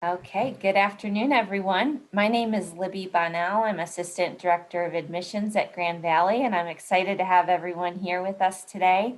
Okay, good afternoon, everyone. My name is Libby Bonnell. I'm Assistant Director of Admissions at Grand Valley, and I'm excited to have everyone here with us today.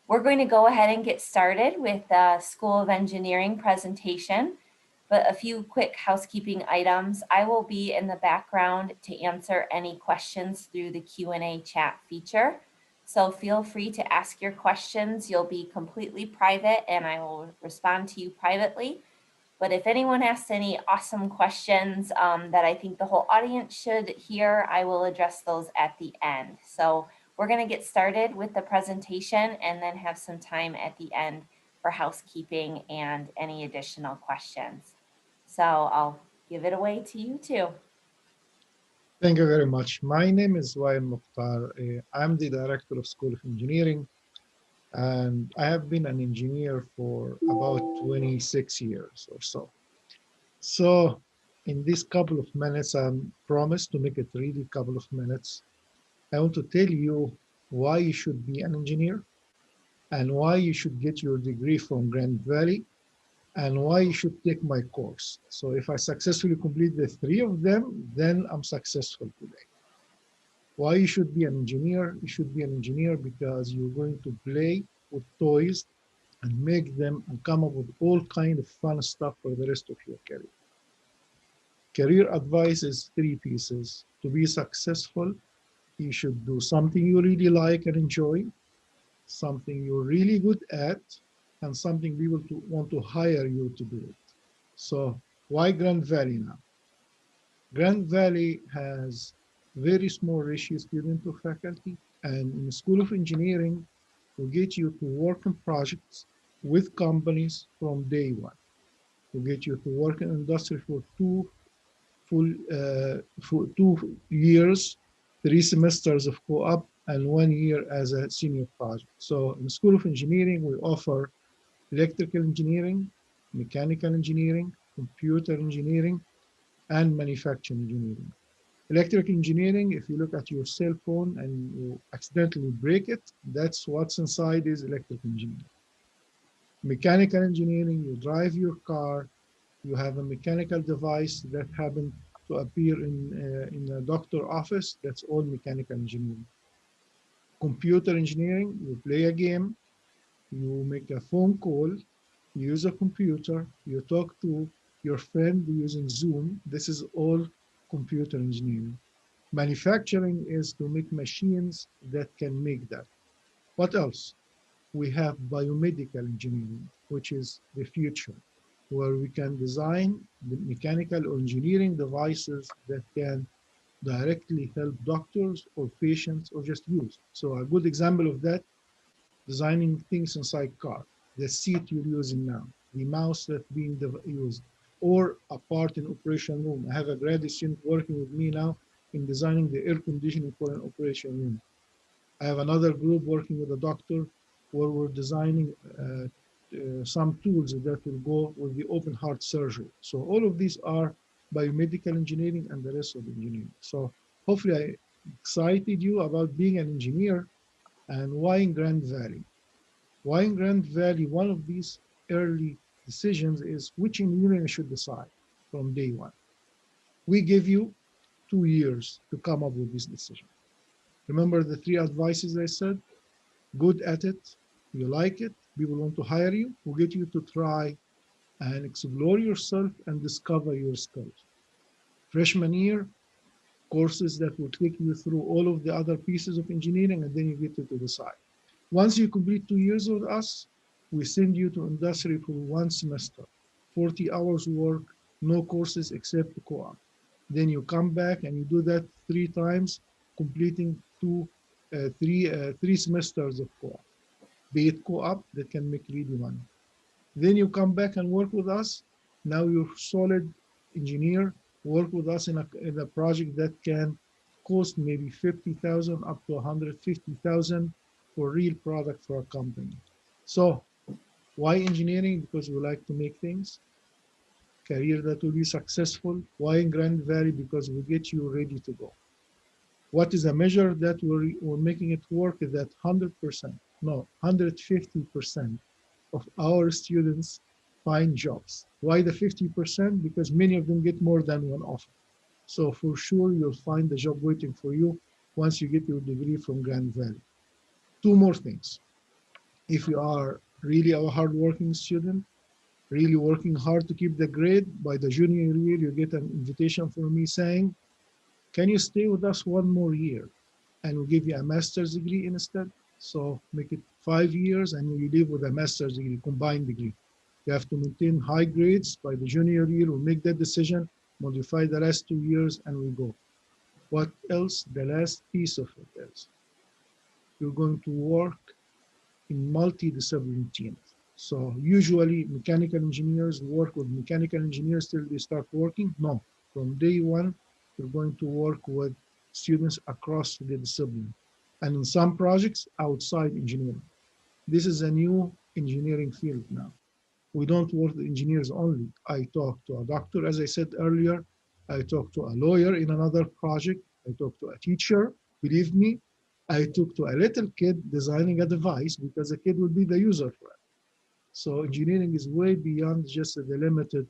We're going to go ahead and get started with the School of Engineering presentation, but a few quick housekeeping items. I will be in the background to answer any questions through the Q&A chat feature. So feel free to ask your questions. You'll be completely private and I will respond to you privately. But if anyone asks any awesome questions that I think the whole audience should hear, I will address those at the end. So we're going to get started with the presentation and then have some time at the end for housekeeping and any additional questions. So I'll give it away to you too. Thank you very much. My name is Wael Mukhtar. I'm the Director of School of Engineering, and I have been an engineer for about 26 years or so. So in this couple of minutes, I promise to make it really a couple of minutes. I want to tell you why you should be an engineer and why you should get your degree from Grand Valley and why you should take my course. So if I successfully complete the three of them, then I'm successful today. Why you should be an engineer? You should be an engineer because you're going to play with toys and make them and come up with all kind of fun stuff for the rest of your career. Career advice is three pieces. To be successful, you should do something you really like and enjoy, something you're really good at, and something people want to hire you to do it. So why Grand Valley now? Grand Valley has very small ratio student to faculty, and in the School of Engineering, we get you to work on projects with companies from day one. We get you to work in industry for for 2 years, 3 semesters of co-op, and 1 year as a senior project. So in the School of Engineering, we offer electrical engineering, mechanical engineering, computer engineering, and manufacturing engineering. Electrical engineering, if you look at your cell phone and you accidentally break it, that's what's inside is electrical engineering. Mechanical engineering, you drive your car, you have a mechanical device that happened to appear in a doctor office, that's all mechanical engineering. Computer engineering, you play a game, you make a phone call, you use a computer, you talk to your friend using Zoom. This is all computer engineering. Manufacturing is to make machines that can make that. What else? We have biomedical engineering, which is the future, where we can design the mechanical or engineering devices that can directly help doctors or patients or just use. So a good example of that, designing things inside car, the seat you're using now, the mouse that's being used, or a part in operation room. I have a graduate student working with me now in designing the air conditioning for an operation room. I have another group working with a doctor where we're designing some tools that will go with the open heart surgery. So all of these are biomedical engineering and the rest of the engineering. So hopefully I excited you about being an engineer and why in Grand Valley. Why in Grand Valley, one of these early decisions is which engineering you should decide from day one. We give you 2 years to come up with this decision. Remember the three advices I said? Good at it, you like it, people want to hire you, we'll get you to try and explore yourself and discover your skills. Freshman year, courses that will take you through all of the other pieces of engineering, and then you get to decide. Once you complete 2 years with us, we send you to industry for 1 semester, 40 hours work, no courses except the co-op. Then you come back and you do that 3 times, completing three semesters of co-op, be it co-op that can make really money. Then you come back and work with us. Now you're solid engineer, work with us in a project that can cost maybe 50,000 up to 150,000 for real product for a company. So why engineering? Because we like to make things, career that will be successful. Why in Grand Valley? Because we get you ready to go. What is a measure that we're making it work is that 100%, no, 150% of our students find jobs. Why the 50%? Because many of them get more than one offer. So for sure, you'll find the job waiting for you once you get your degree from Grand Valley. Two more things. If you are really a hardworking student, really working hard to keep the grade, by the junior year, you get an invitation from me saying, can you stay with us one more year? And we'll give you a master's degree instead. So make it 5 years and you leave with a master's degree, combined degree. You have to maintain high grades by the junior year. We'll make that decision, modify the last 2 years, and we go. What else? The last piece of it is you're going to work in multidisciplinary teams. So usually mechanical engineers work with mechanical engineers till they start working. No, from day one, you're going to work with students across the discipline. And in some projects outside engineering. This is a new engineering field now. We don't work with engineers only. I talk to a doctor, as I said earlier. I talk to a lawyer in another project. I talk to a teacher. Believe me, I talk to a little kid designing a device because the kid will be the user for it. So engineering is way beyond just the limited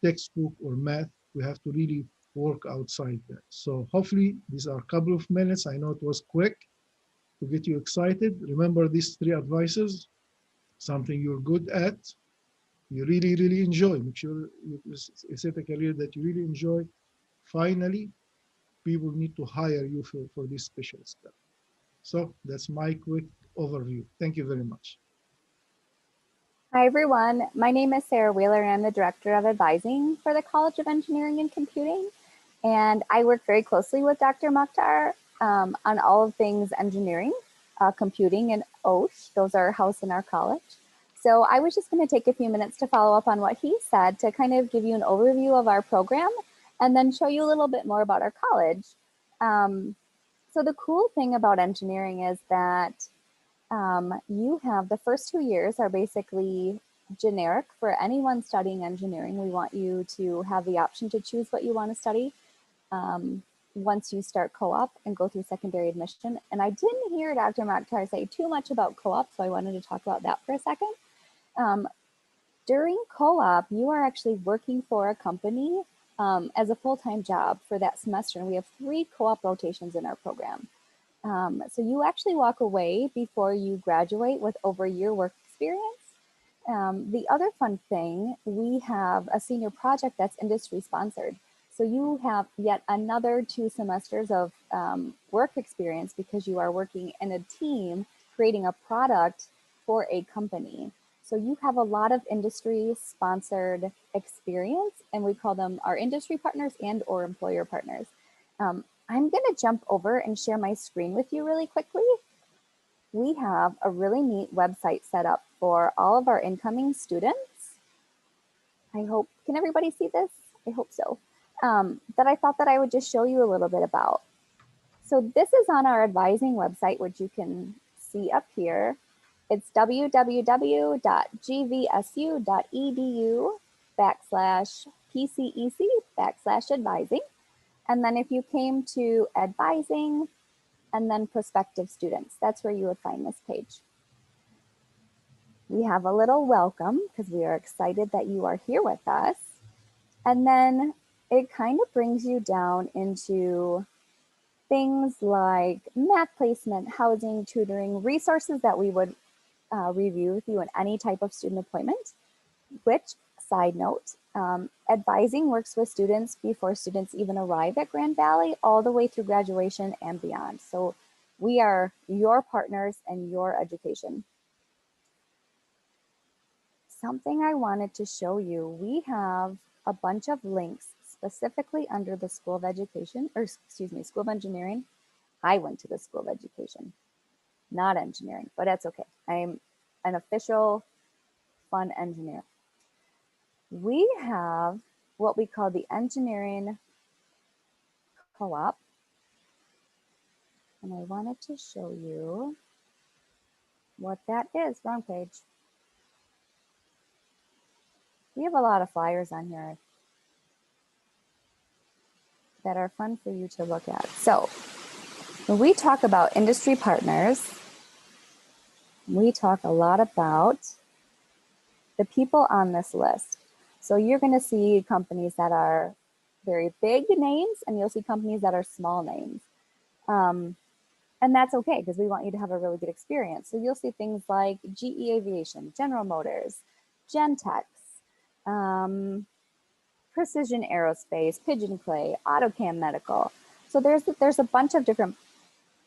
textbook or math. We have to really work outside that. So hopefully these are a couple of minutes. I know it was quick to get you excited. Remember these three advices, something you're good at, you really, really enjoy. Make sure you set a career that you really enjoy. Finally, people need to hire you for this special stuff. So that's my quick overview. Thank you very much. Hi, everyone. My name is Sarah Wheeler, and I'm the Director of Advising for the College of Engineering and Computing. And I work very closely with Dr. Mokhtar on all of things engineering, computing, and OSH. Those are housed in our college. So I was just going to take a few minutes to follow up on what he said to kind of give you an overview of our program and then show you a little bit more about our college. So the cool thing about engineering is that you have the first 2 years are basically generic for anyone studying engineering. We want you to have the option to choose what you want to study once you start co-op and go through secondary admission. And I didn't hear Dr. Mokhtar say too much about co-op, so I wanted to talk about that for a second. During co-op, you are actually working for a company as a full-time job for that semester. And we have 3 co-op rotations in our program. So you actually walk away before you graduate with over a year work experience. The other fun thing, we have a senior project that's industry sponsored. So you have yet another 2 semesters of work experience because you are working in a team creating a product for a company. So you have a lot of industry sponsored experience, and we call them our industry partners and or employer partners. I'm going to jump over and share my screen with you really quickly. We have a really neat website set up for all of our incoming students. I hope, can everybody see this? I hope so. That I thought that I would just show you a little bit about. So this is on our advising website, which you can see up here. It's www.gvsu.edu/PCEC/advising. And then if you came to advising and then prospective students, that's where you would find this page. We have a little welcome because we are excited that you are here with us. And then it kind of brings you down into things like math placement, housing, tutoring, resources that we would review with you in any type of student appointment, which, side note, advising works with students before students even arrive at Grand Valley, all the way through graduation and beyond. So we are your partners in your education. Something I wanted to show you, we have a bunch of links specifically under the School of Education, or excuse me, School of Engineering. I went to the School of Education, not engineering, but that's okay. I'm an official fun engineer. We have what we call the engineering co-op. And I wanted to show you what that is. Wrong page. We have a lot of flyers on here that are fun for you to look at. So when we talk about industry partners, we talk a lot about the people on this list. So you're going to see companies that are very big names, and you'll see companies that are small names. And that's okay, because we want you to have a really good experience. So you'll see things like GE Aviation, General Motors, Gentex, Precision Aerospace, Pigeon Clay, AutoCam Medical. So there's a bunch of different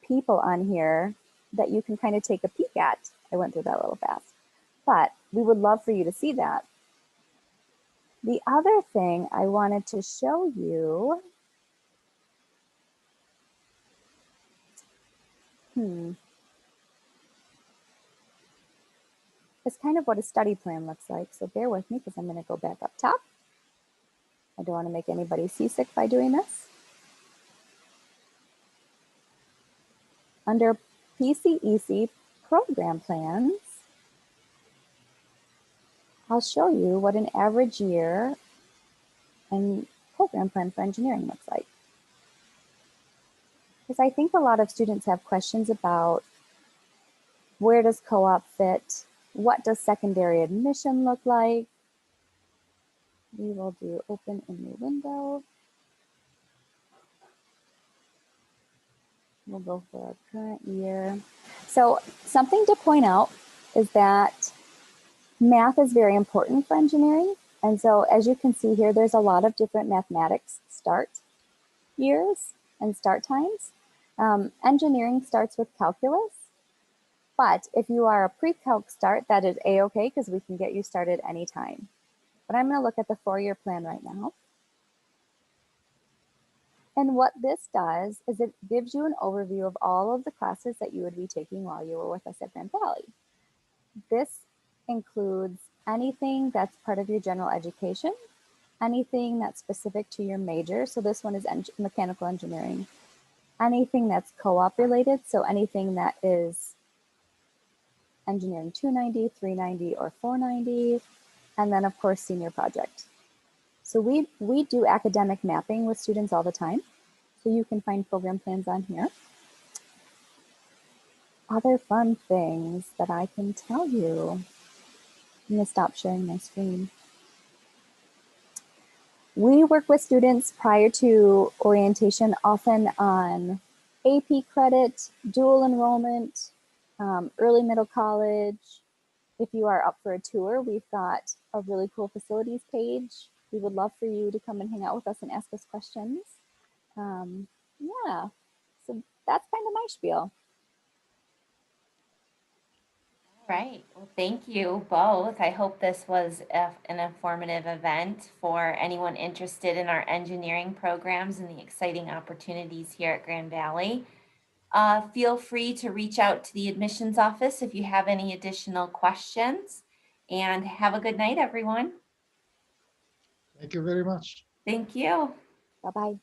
people on here that you can kind of take a peek at. I went through that a little fast, but we would love for you to see that. The other thing I wanted to show you, is kind of what a study plan looks like. So bear with me, because I'm going to go back up top. I don't want to make anybody seasick by doing this. Under PCEC program plans, I'll show you what an average year and program plan for engineering looks like. Because I think a lot of students have questions about, where does co-op fit? What does secondary admission look like? We will do open a new window. We'll go for our current year. So something to point out is that math is very important for engineering. And so as you can see here, there's a lot of different mathematics start years and start times. Engineering starts with calculus, but if you are a pre-calc start, that is a-okay, because we can get you started anytime. But I'm going to look at the 4-year plan right now. And what this does is it gives you an overview of all of the classes that you would be taking while you were with us at Grand Valley. This includes anything that's part of your general education, anything that's specific to your major. So this one is mechanical engineering. Anything that's co-op related, so anything that is engineering 290, 390, or 490, and then of course senior project. So we do academic mapping with students all the time. So you can find program plans on here. Other fun things that I can tell you. I'm going to stop sharing my screen. We work with students prior to orientation, often on AP credit, dual enrollment, early middle college. If you are up for a tour, we've got a really cool facilities page. We would love for you to come and hang out with us and ask us questions. Yeah, so that's kind of my spiel. All right. Well, thank you both. I hope this was an informative event for anyone interested in our engineering programs and the exciting opportunities here at Grand Valley. Feel free to reach out to the admissions office if you have any additional questions, and have a good night, everyone. Thank you very much. Thank you. Bye-bye.